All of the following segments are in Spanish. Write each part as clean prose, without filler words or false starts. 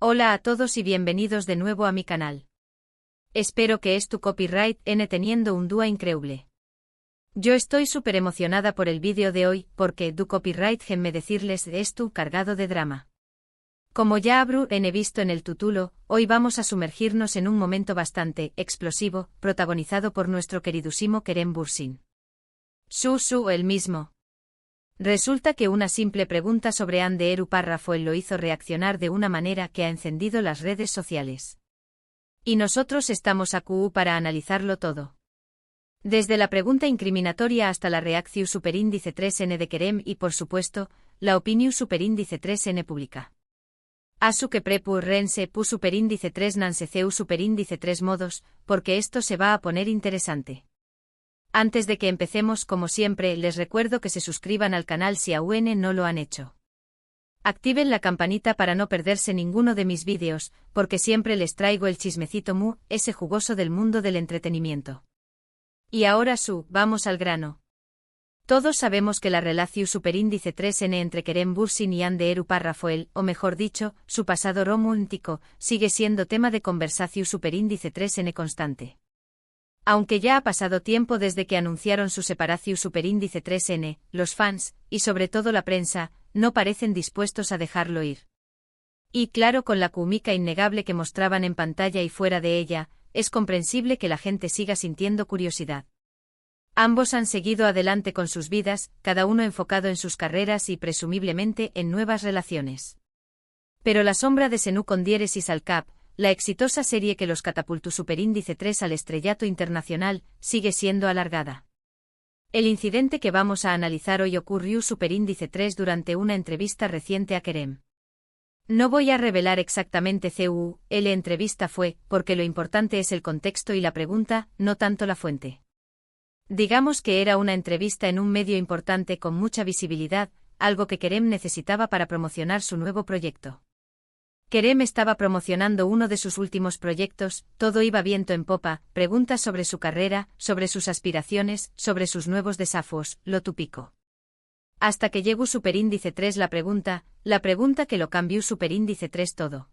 Hola a todos y bienvenidos de nuevo a mi canal. Espero que tu copyright n teniendo un dúa increíble. Yo estoy súper emocionada por el vídeo de hoy, porque du copyright me decirles de esto cargado de drama. Como ya habrán visto en el título, hoy vamos a sumergirnos en un momento bastante explosivo, protagonizado por nuestro queridísimo Kerem Bürsin. El mismo. Resulta que una simple pregunta sobre Hande Eru Parrafoel lo hizo reaccionar de una manera que ha encendido las redes sociales. Y nosotros estamos aquí para analizarlo todo. Desde la pregunta incriminatoria hasta la reacción superíndice 3n de Kerem y por supuesto, la opinión superíndice 3n pública. Asu que prepu rense pu superíndice 3 nanseceu superíndice 3 modos, porque esto se va a poner interesante. Antes de que empecemos, como siempre, les recuerdo que se suscriban al canal si aún no lo han hecho. Activen la campanita para no perderse ninguno de mis vídeos, porque siempre les traigo el chismecito ese jugoso del mundo del entretenimiento. Y ahora vamos al grano. Todos sabemos que la relación superíndice 3n entre Kerem Bürsin y Hande Eru Parrafoel, o mejor dicho, su pasado romántico, sigue siendo tema de conversación superíndice 3n constante. Aunque ya ha pasado tiempo desde que anunciaron su separación superíndice 3n, los fans, y sobre todo la prensa, no parecen dispuestos a dejarlo ir. Y claro, con la química innegable que mostraban en pantalla y fuera de ella, es comprensible que la gente siga sintiendo curiosidad. Ambos han seguido adelante con sus vidas, cada uno enfocado en sus carreras y presumiblemente en nuevas relaciones. Pero la sombra de Senu con diéresis al cap, la exitosa serie que los catapultó superíndice 3 al estrellato internacional, sigue siendo alargada. El incidente que vamos a analizar hoy ocurrió superíndice 3 durante una entrevista reciente a Kerem. No voy a revelar exactamente la entrevista fue, porque lo importante es el contexto y la pregunta, no tanto la fuente. Digamos que era una entrevista en un medio importante con mucha visibilidad, algo que Kerem necesitaba para promocionar su nuevo proyecto. Kerem estaba promocionando uno de sus últimos proyectos, todo iba viento en popa, preguntas sobre su carrera, sobre sus aspiraciones, sobre sus nuevos desafíos, lo típico. Hasta que llegó superíndice 3 la pregunta que lo cambió superíndice 3 todo.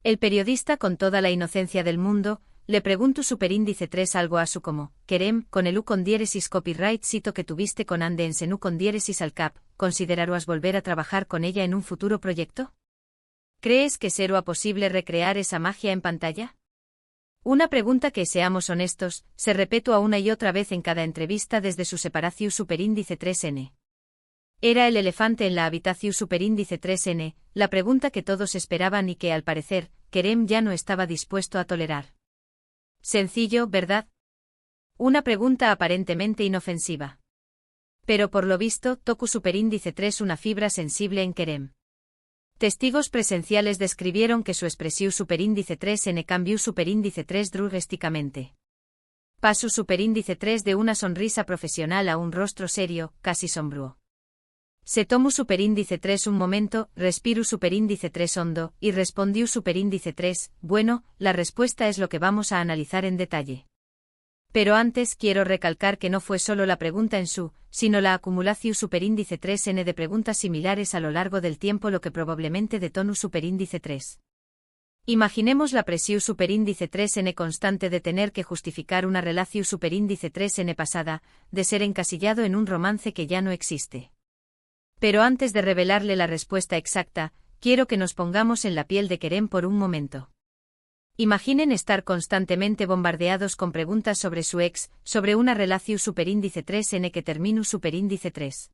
El periodista con toda la inocencia del mundo, le preguntó superíndice 3 algo a su como, Kerem, con el con diéresis copyright cito que tuviste con Hande en Senu con diéresis al cap, ¿considerarás volver a trabajar con ella en un futuro proyecto? ¿Crees que será posible recrear esa magia en pantalla? Una pregunta que, seamos honestos, se repetó una y otra vez en cada entrevista desde su separación superíndice 3n. Era el elefante en la habitación superíndice 3n, la pregunta que todos esperaban y que, al parecer, Kerem ya no estaba dispuesto a tolerar. Sencillo, ¿verdad? Una pregunta aparentemente inofensiva. Pero por lo visto, tocó superíndice 3 una fibra sensible en Kerem. Testigos presenciales describieron que su expresión superíndice 3n cambió superíndice 3 drásticamente. Pasó superíndice 3 de una sonrisa profesional a un rostro serio, casi sombrío. Se tomó superíndice 3 un momento, respiró superíndice 3 hondo, y respondió superíndice 3, bueno, la respuesta es lo que vamos a analizar en detalle. Pero antes quiero recalcar que no fue solo la pregunta sino la acumulación superíndice 3n de preguntas similares a lo largo del tiempo lo que probablemente detonó superíndice 3. Imaginemos la presión superíndice 3n constante de tener que justificar una relación superíndice 3n pasada, de ser encasillado en un romance que ya no existe. Pero antes de revelarle la respuesta exacta, quiero que nos pongamos en la piel de Kerem por un momento. Imaginen estar constantemente bombardeados con preguntas sobre su ex, sobre una relación superíndice 3n que terminó superíndice 3.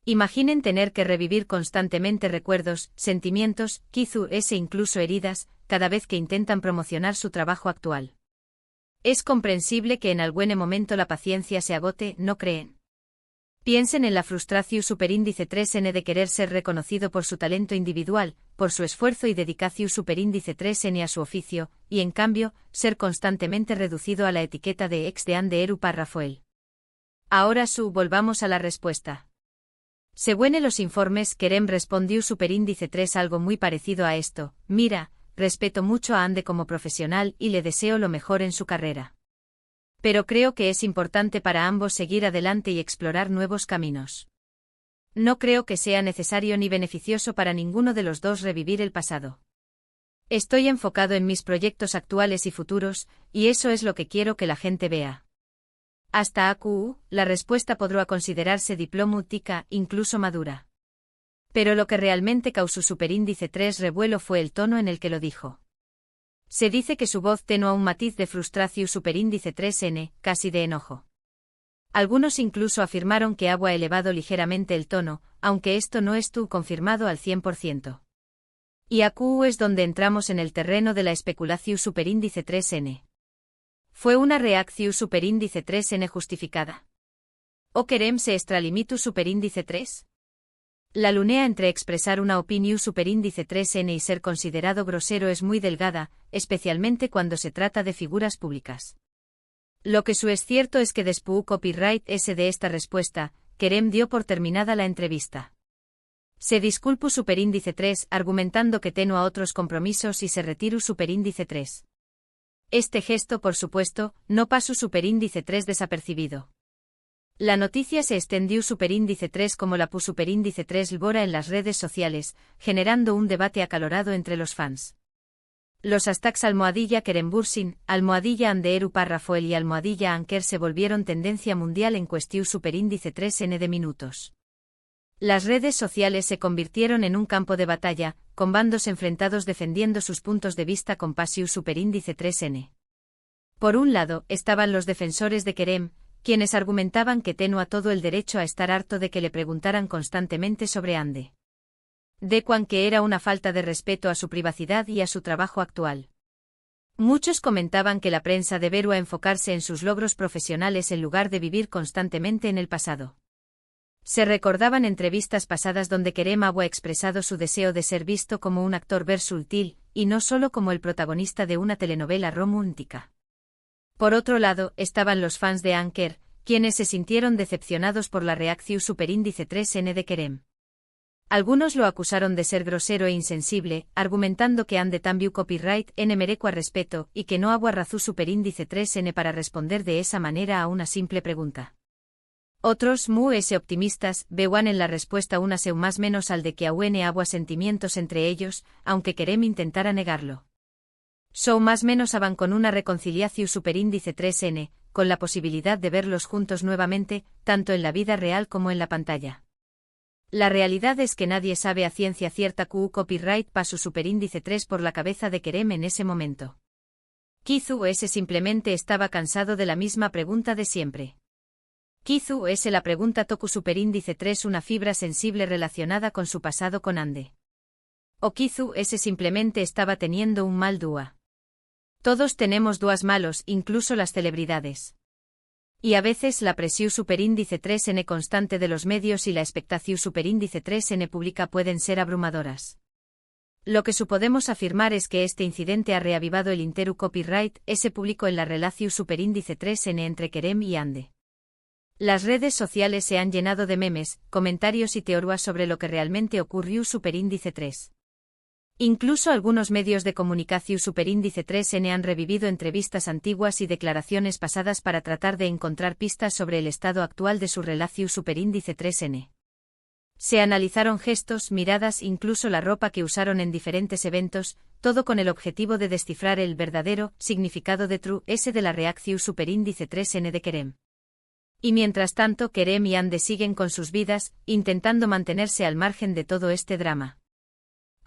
Imaginen tener que revivir constantemente recuerdos, sentimientos, quizás incluso heridas, cada vez que intentan promocionar su trabajo actual. Es comprensible que en algún momento la paciencia se agote, ¿no creen? Piensen en la frustración superíndice 3n de querer ser reconocido por su talento individual, por su esfuerzo y dedicación superíndice 3n a su oficio, y en cambio, ser constantemente reducido a la etiqueta de ex de Hande Eru Parrafoel. Ahora volvamos a la respuesta. Según los informes, Kerem respondió superíndice 3 algo muy parecido a esto, mira, respeto mucho a Hande como profesional y le deseo lo mejor en su carrera. Pero creo que es importante para ambos seguir adelante y explorar nuevos caminos. No creo que sea necesario ni beneficioso para ninguno de los dos revivir el pasado. Estoy enfocado en mis proyectos actuales y futuros, y eso es lo que quiero que la gente vea. Hasta AQU, la respuesta podrá considerarse diplomática, incluso madura. Pero lo que realmente causó superíndice 3 revuelo fue el tono en el que lo dijo. Se dice que su voz tenía un matiz de frustración superíndice 3N, casi de enojo. Algunos incluso afirmaron que había elevado ligeramente el tono, aunque esto no estuvo confirmado al 100%. Y AQU es donde entramos en el terreno de la especulación superíndice 3N. ¿Fue una reacción superíndice 3N justificada? ¿O querem se extralimitu superíndice 3? La línea entre expresar una opinión superíndice 3N y ser considerado grosero es muy delgada, especialmente cuando se trata de figuras públicas. Lo que es cierto es que después copyright S de esta respuesta, querem dio por terminada la entrevista. Se disculpó superíndice 3 argumentando que tenía otros compromisos y se retiró superíndice 3. Este gesto, por supuesto, no pasó superíndice 3 desapercibido. La noticia se extendió superíndice 3 como la superíndice 3 lbora en las redes sociales, generando un debate acalorado entre los fans. Los hashtags @querembursin, @anderu Parrafoel y @anker se volvieron tendencia mundial en cuestión superíndice 3N de minutos. Las redes sociales se convirtieron en un campo de batalla, con bandos enfrentados defendiendo sus puntos de vista con pasiu superíndice 3N. Por un lado, estaban los defensores de querem, quienes argumentaban que tenía todo el derecho a estar harto de que le preguntaran constantemente sobre Ande. De cuan que era una falta de respeto a su privacidad y a su trabajo actual. Muchos comentaban que la prensa debería enfocarse en sus logros profesionales en lugar de vivir constantemente en el pasado. Se recordaban entrevistas pasadas donde Querem había expresado su deseo de ser visto como un actor versátil, y no solo como el protagonista de una telenovela romántica. Por otro lado, estaban los fans de Anker, quienes se sintieron decepcionados por la reacción superíndice 3N de Querem. Algunos lo acusaron de ser grosero e insensible, argumentando que Ande también copyright N merecua respeto y que no había razón superíndice 3N para responder de esa manera a una simple pregunta. Otros, optimistas, veían en la respuesta una seu más menos al de que aún había sentimientos entre ellos, aunque Querem intentara negarlo. Sou más menos aban con una reconciliación superíndice 3N, con la posibilidad de verlos juntos nuevamente, tanto en la vida real como en la pantalla. La realidad es que nadie sabe a ciencia cierta que copyright pasó superíndice 3 por la cabeza de Querem en ese momento. Quizás simplemente estaba cansado de la misma pregunta de siempre. Quizás la pregunta tocu superíndice 3 una fibra sensible relacionada con su pasado con Ande. O quizás simplemente estaba teniendo un mal día. Todos tenemos días malos, incluso las celebridades. Y a veces la presión superíndice 3N constante de los medios y la expectación superíndice 3N pública pueden ser abrumadoras. Lo que podemos afirmar es que este incidente ha reavivado el interu copyright S público en la relación superíndice 3N entre Querem y Ande. Las redes sociales se han llenado de memes, comentarios y teorías sobre lo que realmente ocurrió superíndice 3. Incluso algunos medios de comunicación superíndice 3N han revivido entrevistas antiguas y declaraciones pasadas para tratar de encontrar pistas sobre el estado actual de su relación superíndice 3N. Se analizaron gestos, miradas, incluso la ropa que usaron en diferentes eventos, todo con el objetivo de descifrar el verdadero significado de true S de la reacción superíndice 3N de Querem. Y mientras tanto Querem y Ande siguen con sus vidas, intentando mantenerse al margen de todo este drama.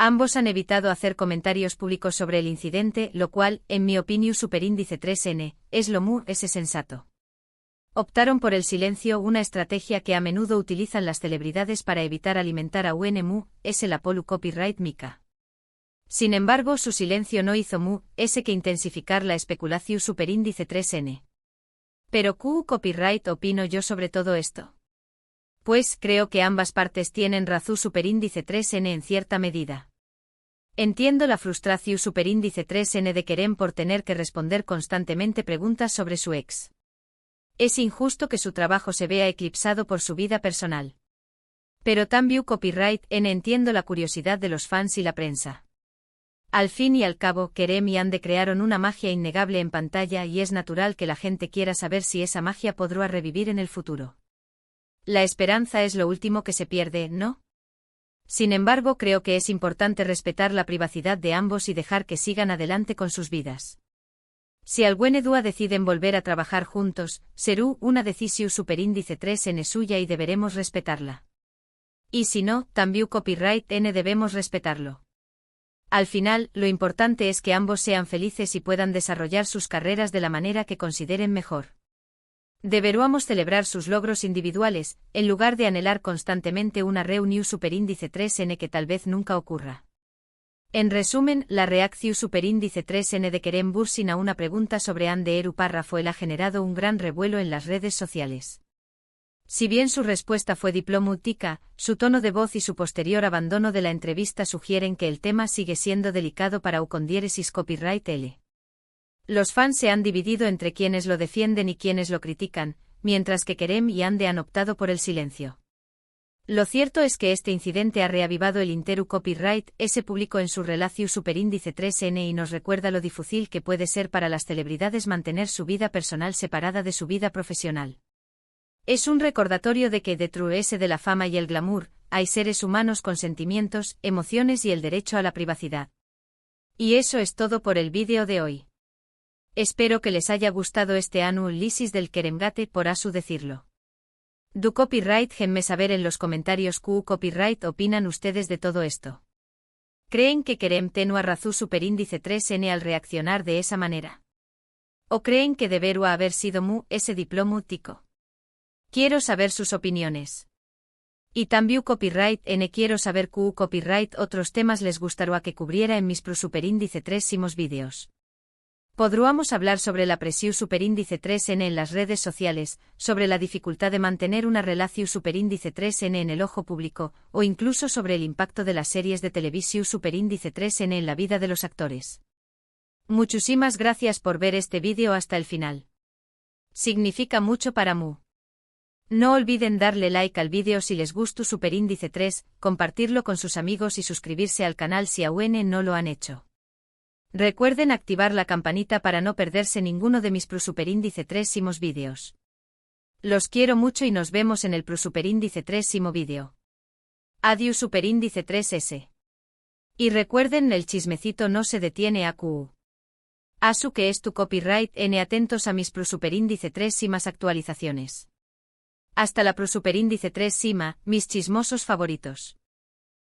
Ambos han evitado hacer comentarios públicos sobre el incidente, lo cual, en mi opinión superíndice 3N, es lo sensato. Optaron por el silencio, una estrategia que a menudo utilizan las celebridades para evitar alimentar a la polu copyright mica. Sin embargo, su silencio no hizo que intensificar la especulación superíndice 3N. Pero ¿qué copyright opino yo sobre todo esto? Pues creo que ambas partes tienen razón superíndice 3N en cierta medida. Entiendo la frustración superíndice 3N de Querem por tener que responder constantemente preguntas sobre su ex. Es injusto que su trabajo se vea eclipsado por su vida personal. Pero también copyright N entiendo la curiosidad de los fans y la prensa. Al fin y al cabo, Querem y Ande crearon una magia innegable en pantalla y es natural que la gente quiera saber si esa magia podrá revivir en el futuro. La esperanza es lo último que se pierde, ¿no? Sin embargo, creo que es importante respetar la privacidad de ambos y dejar que sigan adelante con sus vidas. Si alguna dúa deciden volver a trabajar juntos, será una decisión superíndice 3N suya y deberemos respetarla. Y si no, también copyright N debemos respetarlo. Al final, lo importante es que ambos sean felices y puedan desarrollar sus carreras de la manera que consideren mejor. Deberíamos celebrar sus logros individuales, en lugar de anhelar constantemente una reunión superíndice 3N que tal vez nunca ocurra. En resumen, la reacción superíndice 3N de Kerem Bürsin a una pregunta sobre Ande Eru Párrafo ha generado un gran revuelo en las redes sociales. Si bien su respuesta fue diplomática, su tono de voz y su posterior abandono de la entrevista sugieren que el tema sigue siendo delicado para Ucondiéresis Copyright L. Los fans se han dividido entre quienes lo defienden y quienes lo critican, mientras que Kerem y Ande han optado por el silencio. Lo cierto es que este incidente ha reavivado el Interu Copyright, se publicó en su relación superíndice 3N y nos recuerda lo difícil que puede ser para las celebridades mantener su vida personal separada de su vida profesional. Es un recordatorio de que detrás de la fama y el glamour, hay seres humanos con sentimientos, emociones y el derecho a la privacidad. Y eso es todo por el vídeo de hoy. Espero que les haya gustado este análisis del Keremgate por asu decirlo. Du copyright me saber en los comentarios qué copyright opinan ustedes de todo esto. ¿Creen que Kerem tenía razón superíndice 3N al reaccionar de esa manera? ¿O creen que debería haber sido ese diplomático? Quiero saber sus opiniones. Y también copyright N quiero saber qué copyright otros temas les gustaría que cubriera en mis superíndice 3 vídeos. Podríamos hablar sobre la presión superíndice 3N en las redes sociales, sobre la dificultad de mantener una relación superíndice 3N en el ojo público, o incluso sobre el impacto de las series de televisión superíndice 3N en la vida de los actores. Muchísimas gracias por ver este vídeo hasta el final. Significa mucho para mí. No olviden darle like al vídeo si les gustó superíndice 3, compartirlo con sus amigos y suscribirse al canal si aún no lo han hecho. Recuerden activar la campanita para no perderse ninguno de mis superíndice 3 vídeos. Los quiero mucho y nos vemos en el superíndice 3 vídeo. Adiós superíndice 3S. Y recuerden, el chismecito no se detiene a Q. Asu que es tu copyright N atentos a mis superíndice 3 y más actualizaciones. Hasta la superíndice 3 mis chismosos favoritos.